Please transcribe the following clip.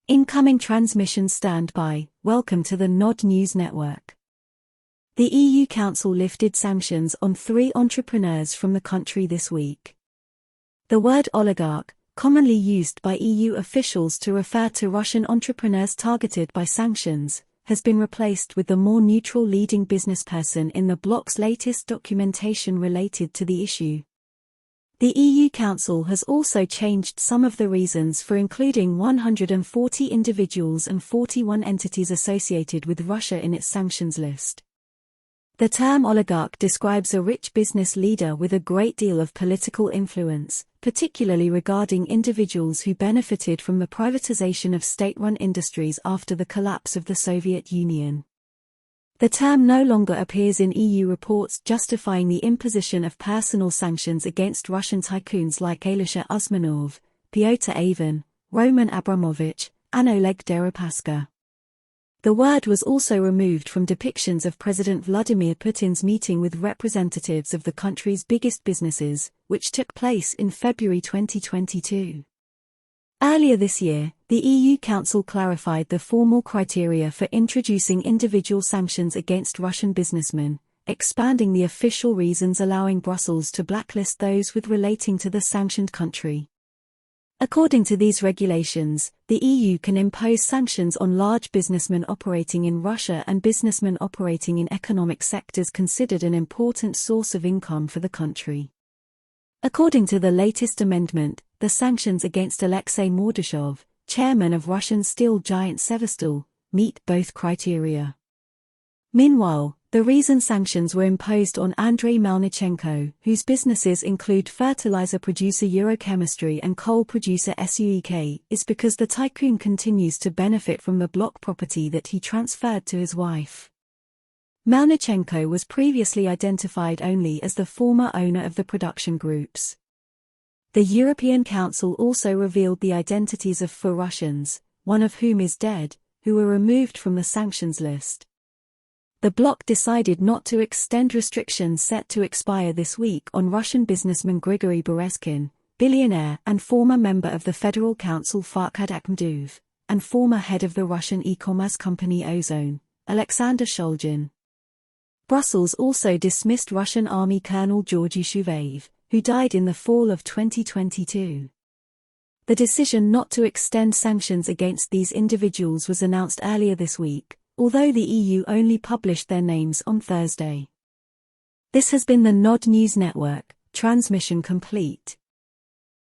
Incoming transmission standby. Welcome to the Nod News Network. The EU Council lifted sanctions on 3 entrepreneurs from the country this week. The word oligarch, commonly used by EU officials to refer to Russian entrepreneurs targeted by sanctions, has been replaced with the more neutral leading businessperson in the bloc's latest documentation related to the issue. The EU Council has also changed some of the reasons for including 140 individuals and 41 entities associated with Russia in its sanctions list. The term oligarch describes a rich business leader with a great deal of political influence, particularly regarding individuals who benefited from the privatization of state-run industries after the collapse of the Soviet Union. The term no longer appears in EU reports justifying the imposition of personal sanctions against Russian tycoons like Alisher Usmanov, Pyotr Avin, Roman Abramovich, and Oleg Deripaska. The word was also removed from depictions of President Vladimir Putin's meeting with representatives of the country's biggest businesses, which took place in February 2022. Earlier this year, the EU Council clarified the formal criteria for introducing individual sanctions against Russian businessmen, expanding the official reasons allowing Brussels to blacklist those with relating to the sanctioned country. According to these regulations, the EU can impose sanctions on large businessmen operating in Russia and businessmen operating in economic sectors considered an important source of income for the country. According to the latest amendment, the sanctions against Alexei Mordashov, chairman of Russian steel giant Sevastol, meet both criteria. Meanwhile, the reason sanctions were imposed on Andrei Melnichenko, whose businesses include fertilizer producer Eurochemistry and coal producer SUEK, is because the tycoon continues to benefit from the block property that he transferred to his wife. Melnichenko was previously identified only as the former owner of the production groups. The European Council also revealed the identities of 4 Russians, one of whom is dead, who were removed from the sanctions list. The bloc decided not to extend restrictions set to expire this week on Russian businessman Grigory Berezkin, billionaire and former member of the Federal Council Farkhad Akhmedov, and former head of the Russian e-commerce company Ozone, Alexander Shulgin. Brussels also dismissed Russian Army Colonel Georgy Shuvaev, who died in the fall of 2022. The decision not to extend sanctions against these individuals was announced earlier this week, although the EU only published their names on Thursday. This has been the Nod News Network, transmission complete.